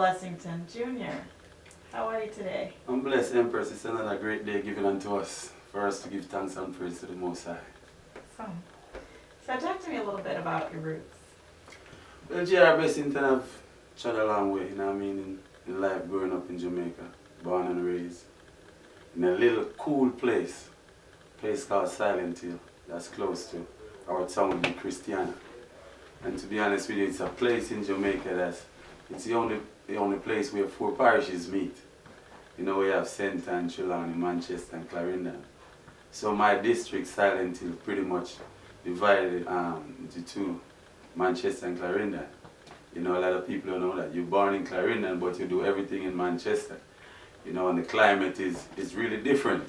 Blessington Jr. How are you today? I'm blessed, Empress. It's another great day given unto us for us to give thanks and praise to the Most High. So talk to me a little bit about your roots. Well, J.R. Blessington, I've traveled a long way, you know what I mean, in life growing up in Jamaica, born and raised in a little cool place called Silent Hill, that's close to our town in Christiana. And to be honest with you, it's a place in Jamaica it's the only place where 4 parishes meet. You know, we have St. Ann, Trelawny, Manchester, and Clarendon. So my district, Silent Hill, pretty much divided into 2, Manchester and Clarendon. You know, a lot of people don't know that. You're born in Clarendon, but you do everything in Manchester. You know, and the climate is really different.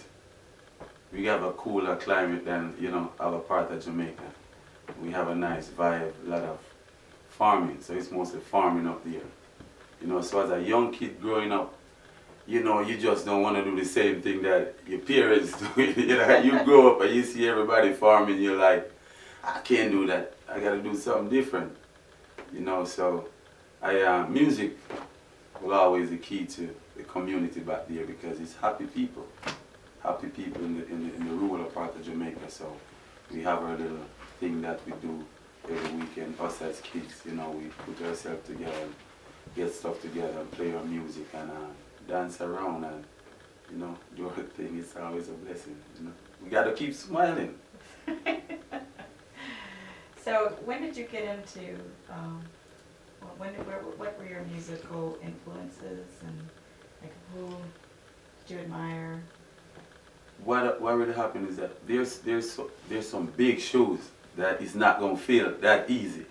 We have a cooler climate than, you know, our part of Jamaica. We have a nice vibe, a lot of farming, so it's mostly farming up there. You know, so as a young kid growing up, you know, you just don't want to do the same thing that your parents do. You know, you grow up and you see everybody farming, you're like, I can't do that. I got to do something different. You know, so music will always be the key to the community back there because it's happy people in the rural part of Jamaica. So we have our little thing that we do every weekend, us as kids, you know, we put ourselves together and get stuff together and play our music and dance around and, you know, do our thing. It's always a blessing, you know. We got to keep smiling. So when did you get into, what were your musical influences and like who did you admire? What really happened is that there's some big shoes that is not going to feel that easy.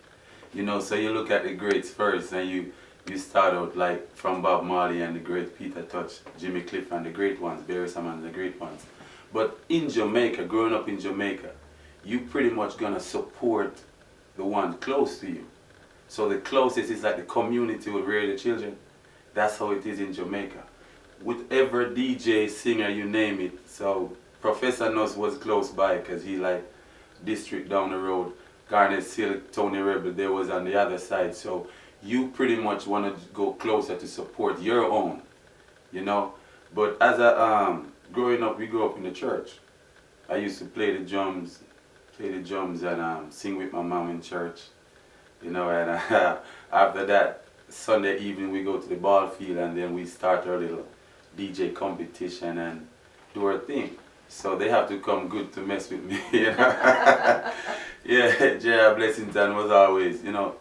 You know, so you look at the greats first and you start out like from Bob Marley and the great Peter Tosh, Jimmy Cliff and the great ones, Barry Simon and the great ones. But in Jamaica, growing up in Jamaica, you pretty much going to support the one close to you. So the closest is like the community would rear the children. That's how it is in Jamaica. Whatever DJ, singer, you name it. So Professor Nuss was close by because he like district down the road. Garnet Silk, Tony Rebel, there was on the other side. So you pretty much want to go closer to support your own, you know. But as growing up, we grew up in the church. I used to play the drums and sing with my mom in church, you know. And after that, Sunday evening we go to the ball field and then we start our little DJ competition and do our thing. So they have to come good to mess with me, you know. Yeah, J.R. Blessington was always, you know,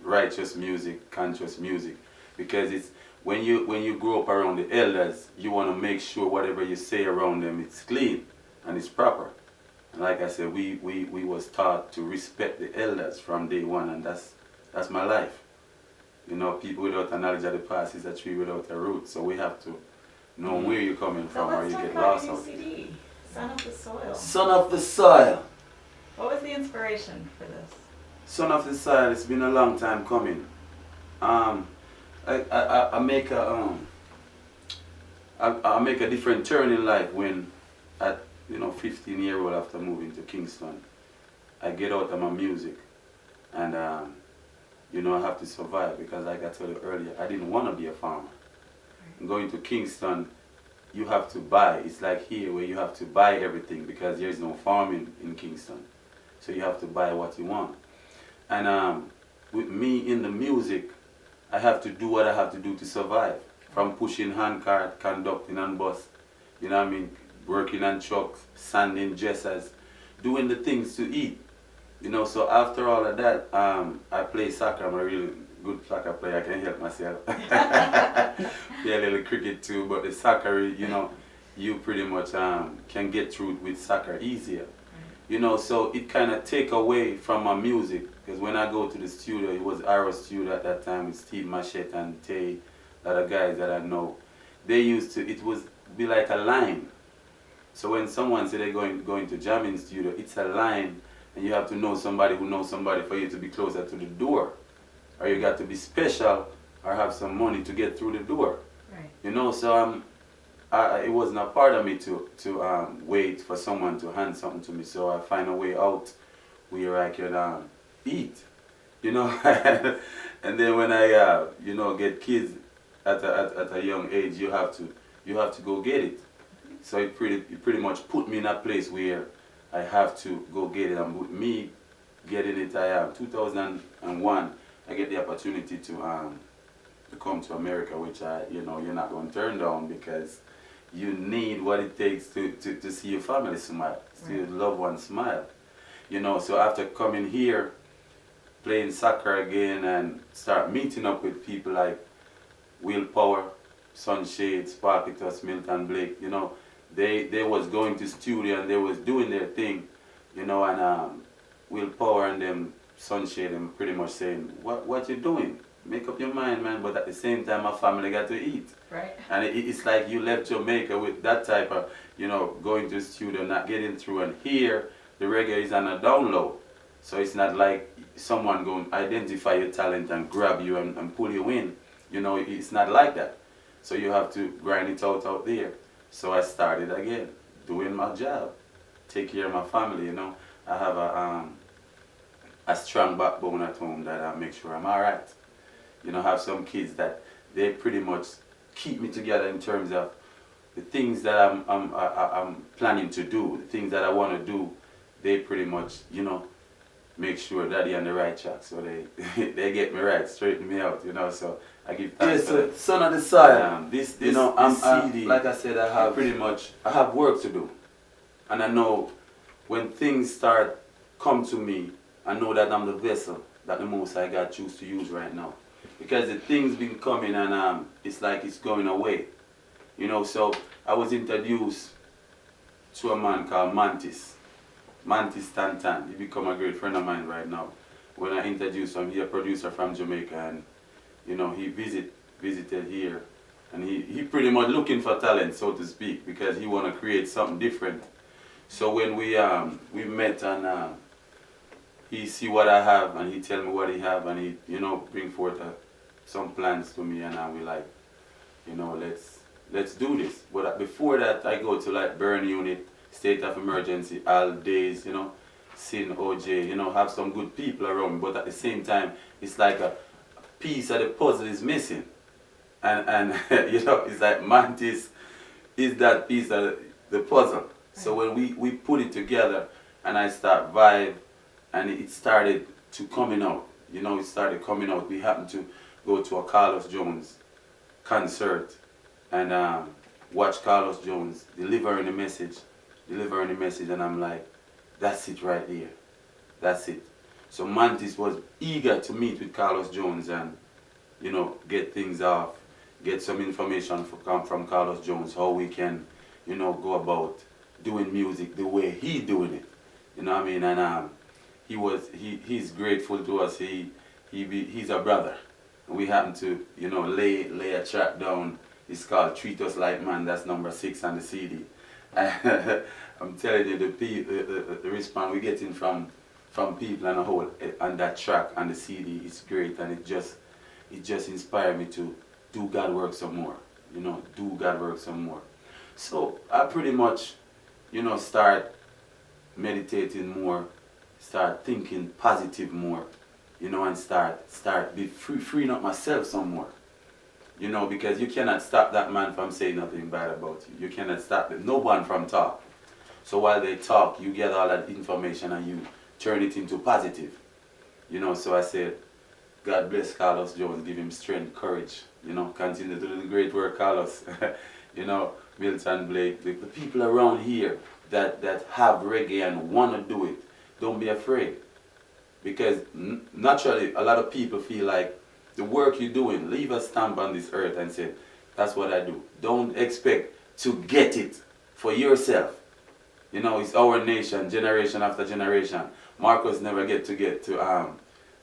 righteous music, conscious music, because it's when you grow up around the elders, you want to make sure whatever you say around them, it's clean and it's proper. And like I said, we was taught to respect the elders from day one, and that's my life. You know, people without a knowledge of the past is a tree without a root. So we have to know where you're coming from, or you get lost out. CD, Son of the Soil. Son of the Soil. What was the inspiration for this? Son of the Soil, it's been a long time coming. I make a different turn in life when at 15-year-old after moving to Kingston, I get out of my music and you know, I have to survive because like I told you earlier, I didn't want to be a farmer. Right. Going to Kingston, you have to buy. It's like here where you have to buy everything because there's no farming in Kingston. So you have to buy what you want. And with me in the music, I have to do what I have to do to survive. From pushing handcart, conducting on bus, you know what I mean, working on trucks, sanding dressers, doing the things to eat. You know, so after all of that, I play soccer. I'm a really good soccer player. I can help myself. Play a little cricket too, but the soccer, you know, you pretty much can get through with soccer easier. You know, so it kind of take away from my music, because when I go to the studio, it was our studio at that time with Steve Machette and Tay, a lot of guys that I know. They used to, it was be like a line. So when someone say they're going to jamming studio, it's a line, and you have to know somebody who knows somebody for you to be closer to the door. Or you got to be special or have some money to get through the door. Right. You know, so it wasn't a part of me to wait for someone to hand something to me. So I find a way out where I could eat, you know. And then when I, get kids, at a young age, you have to go get it. So it pretty much put me in a place where I have to go get it. And with me getting it, I am 2001. I get the opportunity to come to America, which you're not going to turn down, because you need what it takes to see your family smile, see your loved ones smile. So after coming here, playing soccer again, and start meeting up with people like Willpower, Sunshade, Sparkitus, Milton Blake, they was going to studio and they was doing their thing, and Willpower and them, Sunshade, and pretty much saying, what you doing? Make up your mind, man. But at the same time, my family got to eat. Right. And it's like you left Jamaica with that type of, going to the studio, not getting through. And here, the reggae is on a down low. So it's not like someone going to identify your talent and grab you and pull you in. It's not like that. So you have to grind it out there. So I started again, doing my job, take care of my family. I have a strong backbone at home that I make sure I'm all right. Have some kids that they pretty much keep me together in terms of the things that I'm planning to do, the things that I want to do. They pretty much, make sure that they're on the right track. So they get me right, straighten me out. So I give thanks for that. Son of the Sire. This I'm CD, like I said, I have work to do, and I know when things start come to me, I know that I'm the vessel that the Most High God choose to use right now. Because the things been coming and it's like it's going away. So I was introduced to a man called Mantis TanTan. He become a great friend of mine right now. When I introduced him, he's a producer from Jamaica, and he visited here, and he pretty much looking for talent, so to speak, because he want to create something different. So when we met, and he see what I have, and he tell me what he have, and he bring forth some plans to me, and we like, let's do this. But before that, I go to like burn unit, state of emergency, all days, Sin, OJ, have some good people around me. But at the same time, it's like a piece of the puzzle is missing, and it's like Mantis is that piece of the puzzle. So when we put it together, and I start vibe, and it started to coming out. It started coming out. We happened to go to a Carlos Jones concert and watch Carlos Jones delivering the message, and I'm like, that's it right there. That's it. So Mantis was eager to meet with Carlos Jones and, get things off, get some information from Carlos Jones, how we can, go about doing music the way he doing it. You know what I mean? And he's grateful to us. He's a brother. And we happen to, lay a track down. It's called Treat Us Like Man. That's number 6 on the CD. I'm telling you, the response we're getting from people and a whole on that track on the CD is great, and it just inspired me to do God work some more. Do God work some more. So I pretty much, start meditating more, start thinking positive more, and start be freeing up myself some more. Because you cannot stop that man from saying nothing bad about you. You cannot stop no one from talk. So while they talk, you get all that information and you turn it into positive. So I said, God bless Carlos Jones, give him strength, courage, continue to do the great work, Carlos. Milton Blake, the people around here that have reggae and want to do it, don't be afraid. Because naturally, a lot of people feel like the work you're doing, leave a stamp on this earth and say, that's what I do. Don't expect to get it for yourself. It's our nation, generation after generation. Marcus never get to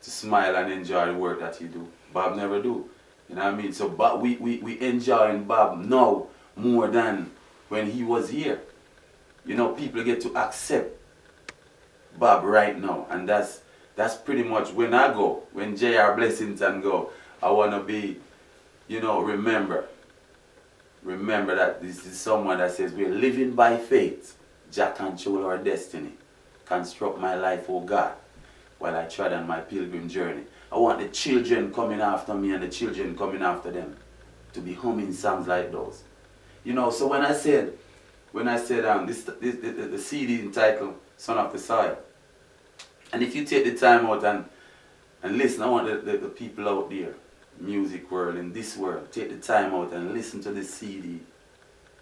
smile and enjoy the work that he do. Bob never do. You know what I mean? So but we enjoying Bob now more than when he was here. People get to accept Bob right now, and that's pretty much when I go, when J.R. Blessington go, I want to be, remember that this is someone that says we're living by faith. Jah control our destiny. Construct my life, oh God, while I tread on my pilgrim journey. I want the children coming after me and the children coming after them to be humming songs like those. You know, so when I said the CD entitled Son of the Soil, and if you take the time out and listen, I want the people out there, music world, in this world, take the time out and listen to this CD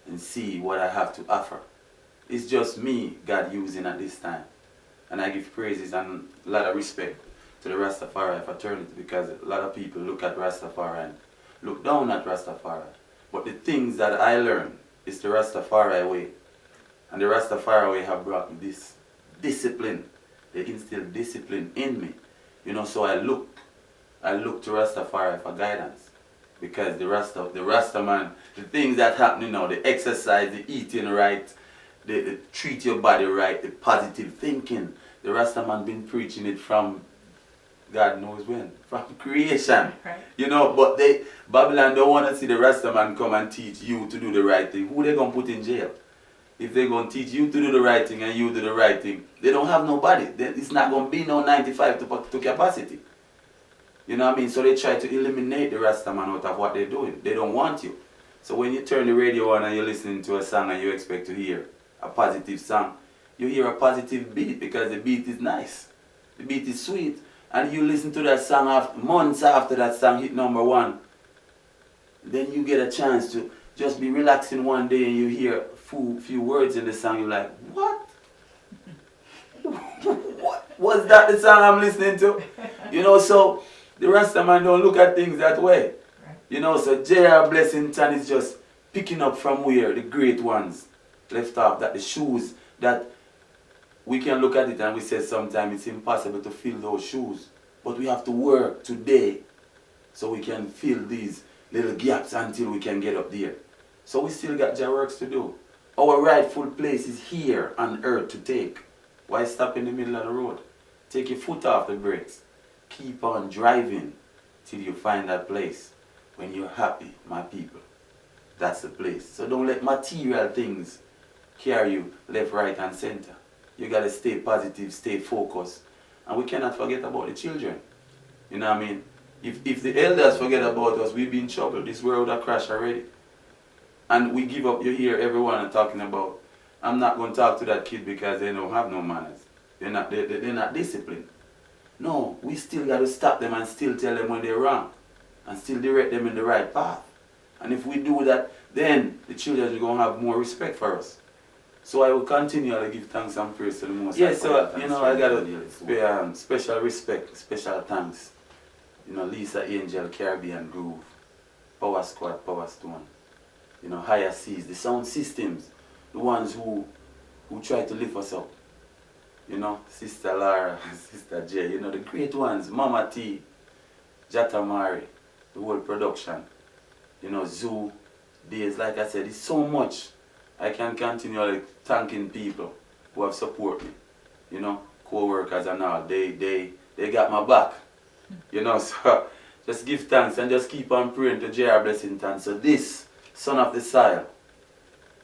and see what I have to offer. It's just me God using at this time. And I give praises and a lot of respect to the Rastafari fraternity, because a lot of people look at Rastafari and look down at Rastafari. But the things that I learned is the Rastafari way. And the Rastafari way have brought me this discipline. They instilled discipline in me. You know, so I look to Rastafari for guidance. Because the Rasta man, the things that happen now, the exercise, the eating right, the treat your body right, the positive thinking. The Rasta man been preaching it from God knows when, from creation. Right. You know, but Babylon don't want to see the Rasta man come and teach you to do the right thing. Who they gonna put in jail? If they gonna teach you to do the right thing and you do the right thing, they don't have nobody. It's not gonna be no 95 to capacity. You know what I mean? So they try to eliminate the Rasta man out of what they're doing. They don't want you. So when you turn the radio on and you're listening to a song and you expect to hear a positive song, you hear a positive beat because the beat is nice. The beat is sweet. And you listen to that song months after that song hit #1. Then you get a chance to just be relaxing one day and you hear a few words in the song. You're like, what? What? Was that the song I'm listening to? You know, so the Rasta man don't look at things that way. Right. You know, so J.R. Blessington is just picking up from where the great ones left off, that the shoes that we can look at it and we say sometimes it's impossible to fill those shoes. But we have to work today so we can fill these little gaps until we can get up there. So we still got your works to do. Our rightful place is here on earth to take. Why stop in the middle of the road? Take your foot off the brakes. Keep on driving till you find that place. When you're happy, my people, that's the place. So don't let material things carry you left, right, and center. You got to stay positive, stay focused. And we cannot forget about the children. You know what I mean? If the elders forget about us, we'll be in trouble. This world will crash already. And we give up. You hear everyone talking about, I'm not going to talk to that kid because they don't have no manners. They're not disciplined. No, we still got to stop them and still tell them when they're wrong. And still direct them in the right path. And if we do that, then the children are going to have more respect for us. So I will continue to give thanks and praise to the Most High. Yes, so, you know, I got to special respect, special thanks. You know, Lisa Angel, Caribbean Groove, Power Squad, Power Stone. You know, Higher Seas, the sound systems, the ones who try to lift us up. You know, Sister Lara, Sister J, you know, the great ones, Mama T, Jata Mari, the whole production. You know, Zoo, Days, like I said, it's so much. I can continue like thanking people who have supported me. You know, co-workers and all, they got my back. You know, so just give thanks and just keep on praying to J.R. Blessington. So this Son of the Soil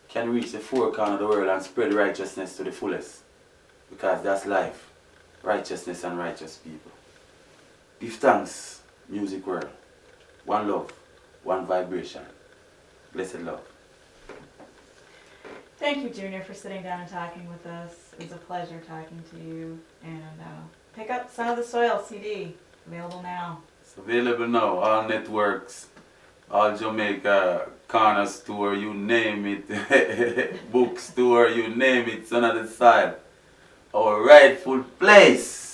can reach the four corners of the world and spread righteousness to the fullest. Because that's life. Righteousness and righteous people. Give thanks, music world. One love, one vibration. Blessed love. Thank you, Junior, for sitting down and talking with us. It was a pleasure talking to you. And pick up Son of the Soil CD. Available now. It's available now. All networks, all Jamaica, corner store, you name it. Bookstore, you name it. Son of the Soil. Our rightful place.